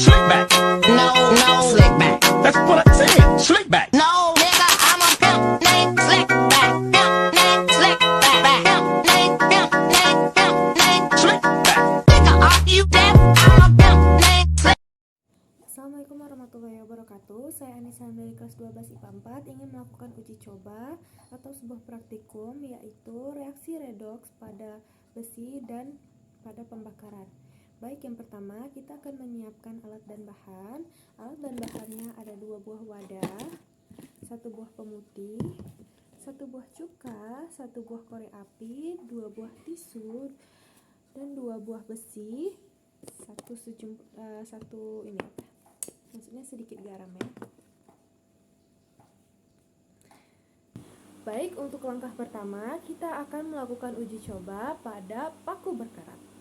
Slick back. No, no, slick back. That's what I said. Slick back. No, nigga, I'm a pimp named Slick back. Pimp named Slick back. Pimp named, pimp named, pimp named Slick back. Nigga, are you deaf? I'm a pimp named Slick. Assalamualaikum warahmatullahi wabarakatuh. Saya Anissa dari kelas 12 IPA 4 ingin melakukan uji coba atau sebuah praktikum, yaitu reaksi redoks pada besi dan pada pembakaran. Baik, yang pertama kita akan menyiapkan alat dan bahan. Alat dan bahannya ada 2 buah wadah, 1 buah pemutih, 1 buah cuka, 1 buah korek api, 2 buah tisu, dan 2 buah besi, maksudnya sedikit garam ya. Baik, untuk langkah pertama kita akan melakukan uji coba pada paku berkarat.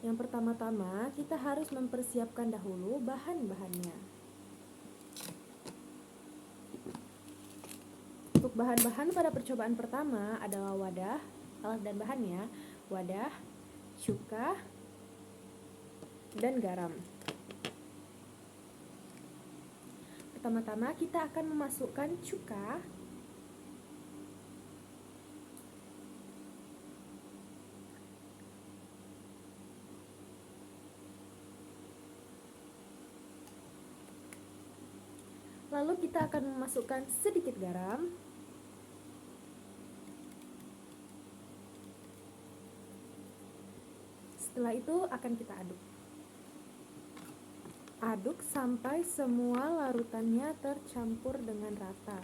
Yang pertama-tama kita harus mempersiapkan dahulu bahan-bahannya. Untuk bahan-bahan pada percobaan pertama adalah wadah, alat dan bahannya, wadah, cuka, dan garam. Pertama-tama kita akan memasukkan cuka. Lalu kita akan memasukkan sedikit garam. Setelah itu akan kita aduk. Aduk sampai semua larutannya tercampur dengan rata.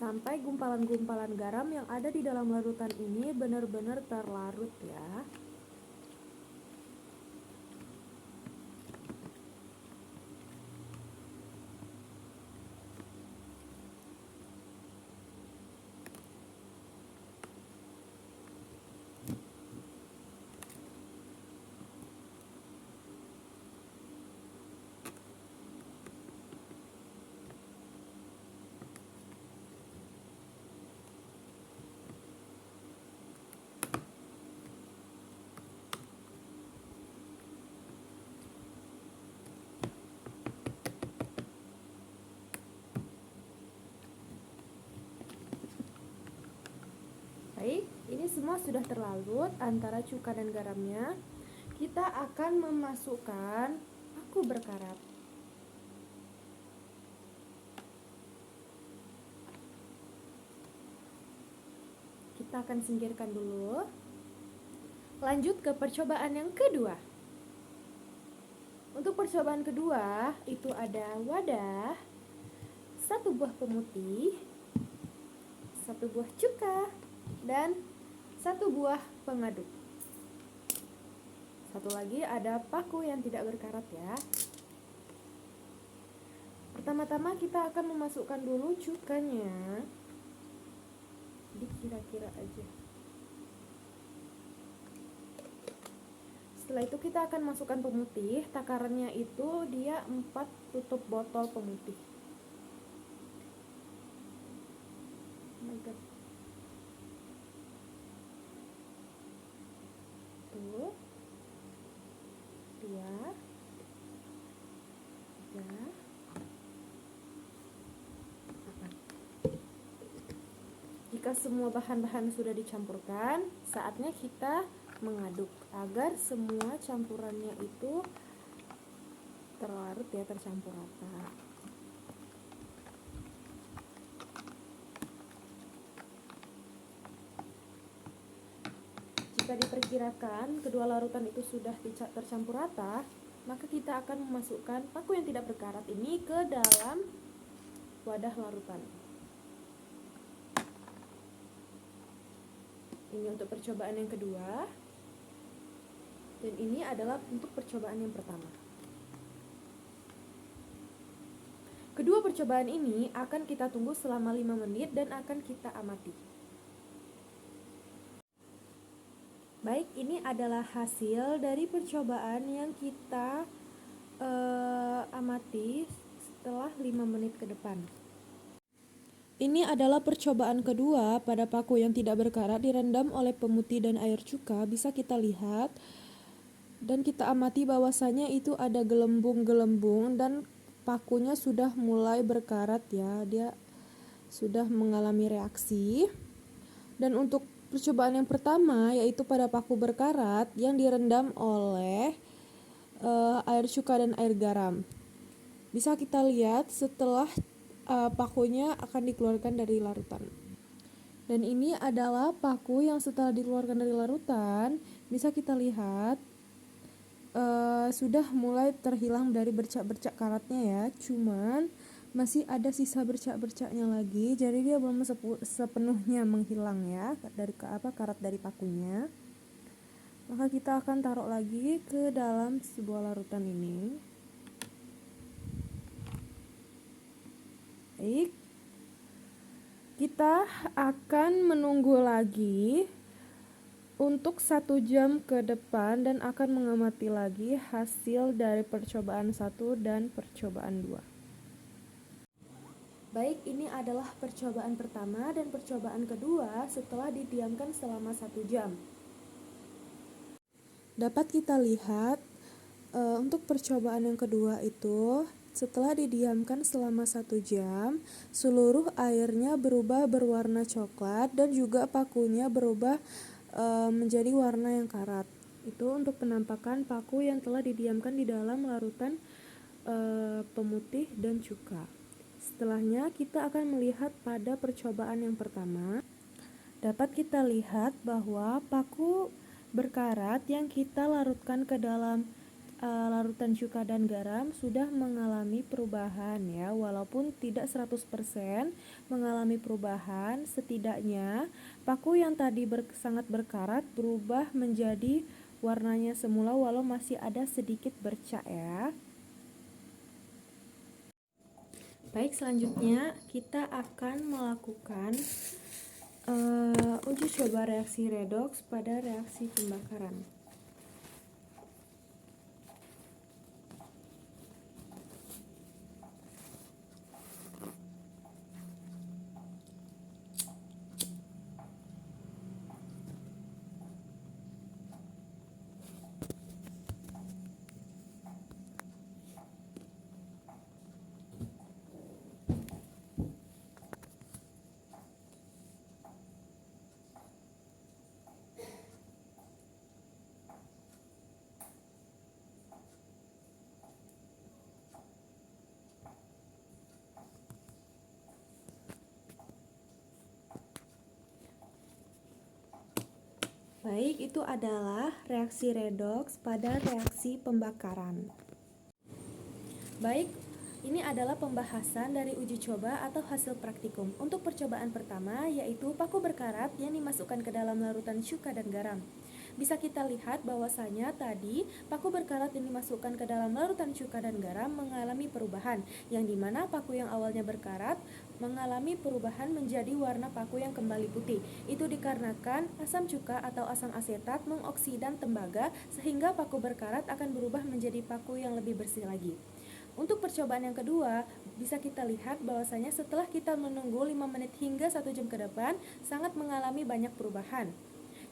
Sampai gumpalan-gumpalan garam yang ada di dalam larutan ini benar-benar terlarut ya. Baik, ini semua sudah terlarut antara cuka dan garamnya. Kita akan memasukkan paku berkarat. Kita akan singkirkan dulu. Lanjut ke percobaan yang kedua. Untuk percobaan kedua itu ada wadah, 1 buah pemutih, 1 buah cuka, dan 1 buah pengaduk. Satu lagi ada paku yang tidak berkarat ya. Pertama-tama kita akan memasukkan dulu cukanya. Dikira-kira aja. Setelah itu kita akan masukkan pemutih. Takarannya itu dia 4 tutup botol pemutih. Oh my God. Tuh, 2, 3, 4. Jika semua bahan-bahan sudah dicampurkan, saatnya kita mengaduk agar semua campurannya itu terlarut ya, tercampur rata. Jika diperkirakan kedua larutan itu sudah tercampur rata, maka kita akan memasukkan paku yang tidak berkarat ini ke dalam wadah larutan. Ini untuk percobaan yang kedua, dan ini adalah untuk percobaan yang pertama. Kedua percobaan ini akan kita tunggu selama 5 menit dan akan kita amati. Baik, ini adalah hasil dari percobaan yang kita amati setelah 5 menit ke depan. Ini adalah percobaan kedua pada paku yang tidak berkarat direndam oleh pemutih dan air cuka. Bisa kita lihat dan kita amati bahwasanya itu ada gelembung-gelembung dan pakunya sudah mulai berkarat ya, dia sudah mengalami reaksi. Dan untuk percobaan yang pertama yaitu pada paku berkarat yang direndam oleh air cuka dan air garam. Bisa kita lihat setelah pakunya akan dikeluarkan dari larutan. Dan ini adalah paku yang setelah dikeluarkan dari larutan, bisa kita lihat sudah mulai terhilang dari bercak-bercak karatnya ya. Cuman masih ada sisa bercak-bercaknya lagi, jadi dia belum sepenuhnya menghilang ya dari karat dari pakunya. Maka kita akan taruh lagi ke dalam sebuah larutan ini. Baik, kita akan menunggu lagi untuk 1 jam ke depan dan akan mengamati lagi hasil dari percobaan 1 dan percobaan 2. Baik, ini adalah percobaan pertama dan percobaan kedua setelah didiamkan selama 1 jam. Dapat kita lihat untuk percobaan yang kedua itu setelah didiamkan selama 1 jam, seluruh airnya berubah berwarna coklat dan juga pakunya berubah menjadi warna yang karat. Itu untuk penampakan paku yang telah didiamkan di dalam larutan pemutih dan cuka. Setelahnya kita akan melihat pada percobaan yang pertama. Dapat kita lihat bahwa paku berkarat yang kita larutkan ke dalam larutan cuka dan garam sudah mengalami perubahan ya, walaupun tidak 100% mengalami perubahan, setidaknya paku yang tadi sangat berkarat berubah menjadi warnanya semula walau masih ada sedikit bercak ya. Baik, selanjutnya kita akan melakukan uji coba reaksi redoks pada reaksi pembakaran. Baik, itu adalah reaksi redoks pada reaksi pembakaran. Baik, ini adalah pembahasan dari uji coba atau hasil praktikum. Untuk percobaan pertama yaitu paku berkarat yang dimasukkan ke dalam larutan cuka dan garam. Bisa kita lihat bahwasanya tadi paku berkarat yang dimasukkan ke dalam larutan cuka dan garam mengalami perubahan, yang dimana paku yang awalnya berkarat mengalami perubahan menjadi warna paku yang kembali putih. Itu dikarenakan asam cuka atau asam asetat mengoksidan tembaga sehingga paku berkarat akan berubah menjadi paku yang lebih bersih lagi. Untuk percobaan yang kedua, bisa kita lihat bahwasanya setelah kita menunggu 5 menit hingga 1 jam ke depan sangat mengalami banyak perubahan,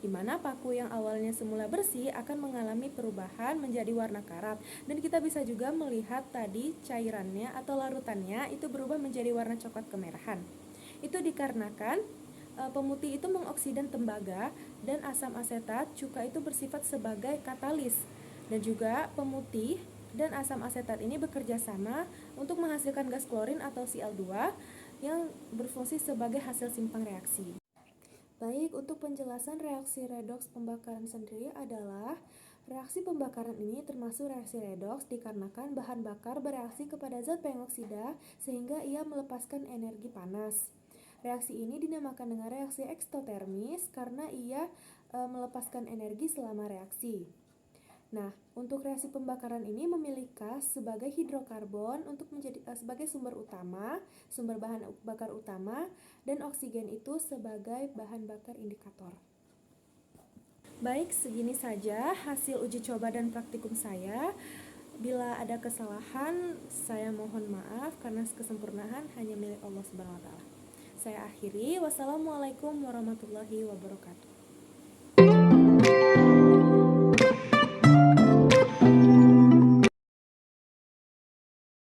di mana paku yang awalnya semula bersih akan mengalami perubahan menjadi warna karat, dan kita bisa juga melihat tadi cairannya atau larutannya itu berubah menjadi warna coklat kemerahan. Itu dikarenakan pemutih itu mengoksidan tembaga dan asam asetat cuka itu bersifat sebagai katalis, dan juga pemutih dan asam asetat ini bekerja sama untuk menghasilkan gas klorin atau Cl2 yang berfungsi sebagai hasil simpang reaksi. Baik, untuk penjelasan reaksi redoks pembakaran sendiri adalah reaksi pembakaran ini termasuk reaksi redoks dikarenakan bahan bakar bereaksi kepada zat pengoksida sehingga ia melepaskan energi panas. Reaksi ini dinamakan dengan reaksi ekstotermis karena ia melepaskan energi selama reaksi. Nah, untuk reaksi pembakaran ini memilih gas sebagai hidrokarbon untuk menjadi sebagai sumber bahan bakar utama, dan oksigen itu sebagai bahan bakar indikator. Baik, segini saja hasil uji coba dan praktikum saya. Bila ada kesalahan, saya mohon maaf karena kesempurnaan hanya milik Allah Subhanahu wa taala. Saya akhiri. Wassalamualaikum warahmatullahi wabarakatuh.